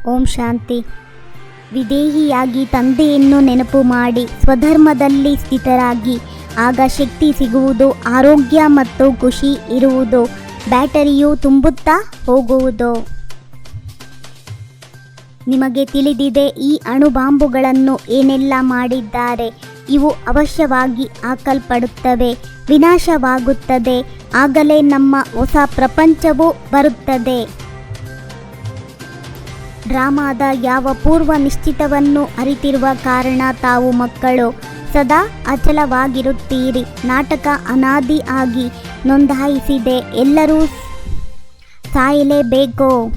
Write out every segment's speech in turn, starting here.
ಓಂ ಶಾಂತಿ. ವಿದೇಹಿಯಾಗಿ ತಂದೆಯನ್ನು ನೆನಪು ಮಾಡಿ ಸ್ವಧರ್ಮದಲ್ಲಿ ಸ್ಥಿತರಾಗಿ, ಆಗ ಶಕ್ತಿ ಸಿಗುವುದು, ಆರೋಗ್ಯ ಮತ್ತು ಖುಷಿ ಇರುವುದು, ಬ್ಯಾಟರಿಯು ತುಂಬುತ್ತಾ ಹೋಗುವುದು. ನಿಮಗೆ ತಿಳಿದಿದೆ ಈ ಅಣುಬಾಂಬುಗಳನ್ನು ಏನೆಲ್ಲ ಮಾಡಿದ್ದಾರೆ. ಇವು ಅವಶ್ಯವಾಗಿ ಹಾಕಲ್ಪಡುತ್ತವೆ, ವಿನಾಶವಾಗುತ್ತದೆ. ಆಗಲೇ ನಮ್ಮ ಹೊಸ ಪ್ರಪಂಚವು ಬರುತ್ತದೆ. ಡ್ರಾಮಾದ ಯಾವ ಪೂರ್ವ ನಿಶ್ಚಿತವನ್ನು ಅರಿತಿರುವ ಕಾರಣ ತಾವು ಮಕ್ಕಳು ಸದಾ ಅಚಲವಾಗಿರುತ್ತೀರಿ. ನಾಟಕ ಅನಾದಿ ಆಗಿ ನೋಂದಾಯಿಸಿದೆ. ಎಲ್ಲರೂ ಸಾಯಲೇಬೇಕು.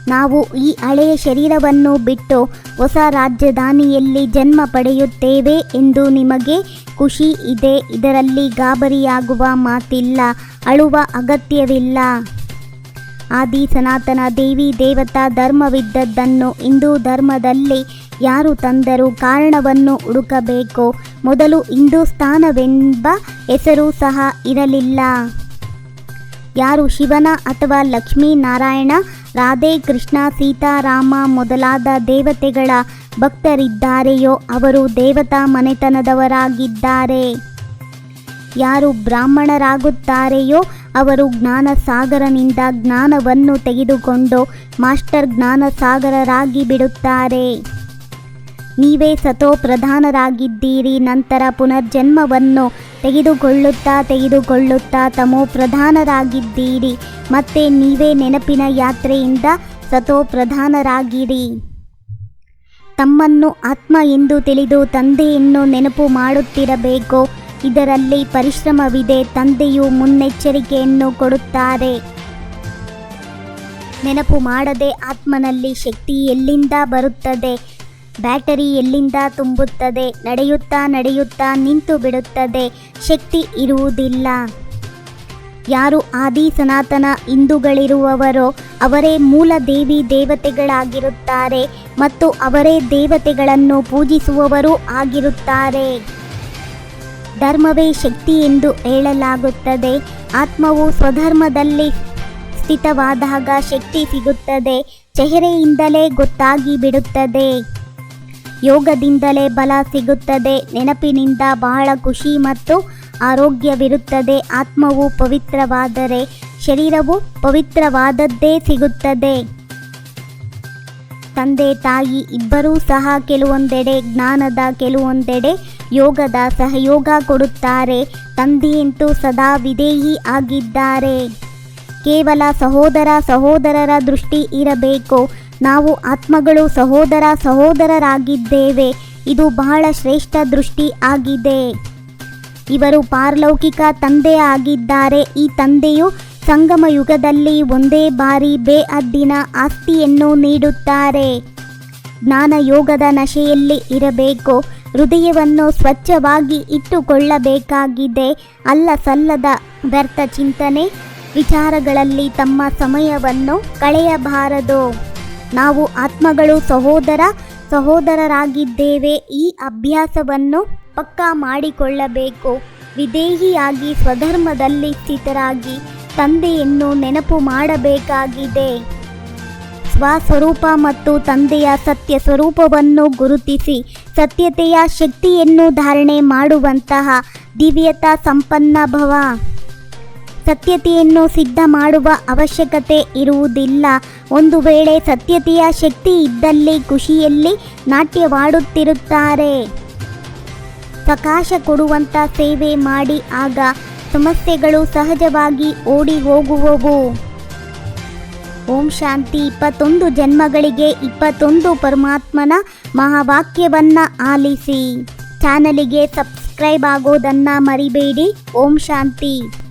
ನಾವು ಈ ಹಳೆಯ ಶರೀರವನ್ನು ಬಿಟ್ಟು ಹೊಸ ರಾಜಧಾನಿಯಲ್ಲಿ ಜನ್ಮ ಪಡೆಯುತ್ತೇವೆ ಎಂದು ನಿಮಗೆ ಖುಷಿ ಇದೆ. ಇದರಲ್ಲಿ ಗಾಬರಿಯಾಗುವ ಮಾತಿಲ್ಲ, ಅಳುವ ಅಗತ್ಯವಿಲ್ಲ. ಆದಿ ಸನಾತನ ದೇವಿ ದೇವತಾ ಧರ್ಮವಿದ್ದದ್ದನ್ನು ಹಿಂದೂ ಧರ್ಮದಲ್ಲಿ ಯಾರು ತಂದರೂ ಕಾರಣವನ್ನು ಹುಡುಕಬೇಕು. ಮೊದಲು ಹಿಂದೂಸ್ತಾನವೆಂಬ ಹೆಸರು ಸಹ ಇರಲಿಲ್ಲ. ಯಾರು ಶಿವನ ಅಥವಾ ಲಕ್ಷ್ಮೀನಾರಾಯಣ, ರಾಧೆ ಕೃಷ್ಣ, ಸೀತಾರಾಮ ಮೊದಲಾದ ದೇವತೆಗಳ ಭಕ್ತರಿದ್ದಾರೆಯೋ ಅವರು ದೇವತಾ ಮನೆತನದವರಾಗಿದ್ದಾರೆ. ಯಾರು ಬ್ರಾಹ್ಮಣರಾಗುತ್ತಾರೆಯೋ ಅವರು ಜ್ಞಾನ ಸಾಗರನಿಂದ ಜ್ಞಾನವನ್ನು ತೆಗೆದುಕೊಂಡು ಮಾಸ್ಟರ್ ಜ್ಞಾನ ಸಾಗರರಾಗಿ ಬಿಡುತ್ತಾರೆ. ನೀವೇ ಸತೋ ಪ್ರಧಾನರಾಗಿದ್ದೀರಿ. ನಂತರ ಪುನರ್ಜನ್ಮವನ್ನು ತೆಗೆದುಕೊಳ್ಳುತ್ತಾ ತಮೋ ಪ್ರಧಾನರಾಗಿದ್ದೀರಿ. ಮತ್ತೆ ನೀವೇ ನೆನಪಿನ ಯಾತ್ರೆಯಿಂದ ಸತೋ ಪ್ರಧಾನರಾಗಿರಿ. ತಮ್ಮನ್ನು ಆತ್ಮ ಎಂದು ತಿಳಿದು ತಂದೆಯನ್ನು ನೆನಪು ಮಾಡುತ್ತಿರಬೇಕು. ಇದರಲ್ಲಿ ಪರಿಶ್ರಮವಿದೆ. ತಂದೆಯು ಮುನ್ನೆಚ್ಚರಿಕೆಯನ್ನು ಕೊಡುತ್ತಾರೆ. ನೆನಪು ಮಾಡದೆ ಆತ್ಮನಲ್ಲಿ ಶಕ್ತಿ ಎಲ್ಲಿಂದ ಬರುತ್ತದೆ? ಬ್ಯಾಟರಿ ಎಲ್ಲಿಂದ ತುಂಬುತ್ತದೆ? ನಡೆಯುತ್ತಾ ನಿಂತು ಬಿಡುತ್ತದೆ. ಶಕ್ತಿ ಇರುವುದಿಲ್ಲ. ಯಾರು ಆದಿ ಸನಾತನ ಹಿಂದೂಗಳಿರುವವರೋ ಅವರೇ ಮೂಲ ದೇವಿ ದೇವತೆಗಳಾಗಿರುತ್ತಾರೆ ಮತ್ತು ಅವರೇ ದೇವತೆಗಳನ್ನು ಪೂಜಿಸುವವರೂ ಆಗಿರುತ್ತಾರೆ. ಧರ್ಮವೇ ಶಕ್ತಿ ಎಂದು ಹೇಳಲಾಗುತ್ತದೆ. ಆತ್ಮವು ಸ್ವಧರ್ಮದಲ್ಲಿ ಸ್ಥಿತವಾದಾಗ ಶಕ್ತಿ ಸಿಗುತ್ತದೆ. ಚೆಹರೆಯಿಂದಲೇ ಗೊತ್ತಾಗಿ ಬಿಡುತ್ತದೆ. ಯೋಗದಿಂದಲೇ ಬಲ ಸಿಗುತ್ತದೆ. ನೆನಪಿನಿಂದ ಬಹಳ ಖುಷಿ ಮತ್ತು ಆರೋಗ್ಯವಿರುತ್ತದೆ. ಆತ್ಮವು ಪವಿತ್ರವಾದರೆ ಶರೀರವು ಪವಿತ್ರವಾದದ್ದೇ ಸಿಗುತ್ತದೆ. ತಂದೆ ತಾಯಿ ಇಬ್ಬರೂ ಸಹ ಕೆಲವೊಂದೆಡೆ ಜ್ಞಾನದ, ಕೆಲವೊಂದೆಡೆ ಯೋಗದ ಸಹಯೋಗ ಕೊಡುತ್ತಾರೆ. ತಂದೆಯಂತೂ ಸದಾ ವಿಧೇಯಿ ಆಗಿದ್ದಾರೆ. ಕೇವಲ ಸಹೋದರರ ದೃಷ್ಟಿ ಇರಬೇಕು. ನಾವು ಆತ್ಮಗಳು ಸಹೋದರರಾಗಿದ್ದೇವೆ. ಇದು ಬಹಳ ಶ್ರೇಷ್ಠ ದೃಷ್ಟಿ ಆಗಿದೆ. ಇವರು ಪಾರಲೌಕಿಕ ತಂದೆ ಆಗಿದ್ದಾರೆ. ಈ ತಂದೆಯು ಸಂಗಮ ಯುಗದಲ್ಲಿ ಒಂದೇ ಬಾರಿ ಬೇಅದ್ದಿನ ಆಸ್ತಿಯನ್ನು ನೀಡುತ್ತಾರೆ. ಜ್ಞಾನ ಯೋಗದ ನಶೆಯಲ್ಲಿ ಇರಬೇಕು. ಹೃದಯವನ್ನು ಸ್ವಚ್ಛವಾಗಿ ಇಟ್ಟುಕೊಳ್ಳಬೇಕಾಗಿದೆ. ಅಲ್ಲಸಲ್ಲದ ವ್ಯರ್ಥ ಚಿಂತನೆ ವಿಚಾರಗಳಲ್ಲಿ ತಮ್ಮ ಸಮಯವನ್ನು ಕಳೆಯಬಾರದು. ನಾವು ಆತ್ಮಗಳು ಸಹೋದರರಾಗಿದ್ದೇವೆ. ಈ ಅಭ್ಯಾಸವನ್ನು ಪಕ್ಕಾ ಮಾಡಿಕೊಳ್ಳಬೇಕು. ವಿಧೇಹಿಯಾಗಿ ಸ್ವಧರ್ಮದಲ್ಲಿ ಸ್ಥಿತರಾಗಿ ತಂದೆಯನ್ನು ನೆನಪು ಮಾಡಬೇಕಾಗಿದೆ. ಸ್ವಸ್ವರೂಪ ಮತ್ತು ತಂದೆಯ ಸತ್ಯ ಸ್ವರೂಪವನ್ನು ಗುರುತಿಸಿ ಸತ್ಯತೆಯ ಶಕ್ತಿಯನ್ನು ಧಾರಣೆ ಮಾಡುವಂತಹ ದಿವ್ಯತಾ ಸಂಪನ್ನ ಭವ. ಸತ್ಯತೆಯನ್ನು ಸಿದ್ಧ ಮಾಡುವ ಅವಶ್ಯಕತೆ ಇರುವುದಿಲ್ಲ. ಒಂದು ವೇಳೆ ಸತ್ಯತೆಯ ಶಕ್ತಿ ಇದ್ದಲ್ಲಿ ಖುಷಿಯಲ್ಲಿ ನಾಟ್ಯವಾಡುತ್ತಿರುತ್ತಾರೆ. ಪ್ರಕಾಶ ಕೊಡುವಂಥ ಸೇವೆ ಮಾಡಿ, ಆಗ ಸಮಸ್ಯೆಗಳು ಸಹಜವಾಗಿ ಓಡಿ ಹೋಗುವವು. ಓಂ ಶಾಂತಿ. 21 ಜನ್ಮಗಳಿಗೆ 21 ಪರಮಾತ್ಮನ ಮಹಾವಾಕ್ಯವನ್ನು ಆಲಿಸಿ. ಚಾನಲಿಗೆ ಸಬ್ಸ್ಕ್ರೈಬ್ ಆಗೋದನ್ನು ಮರಿಬೇಡಿ. ಓಂ ಶಾಂತಿ.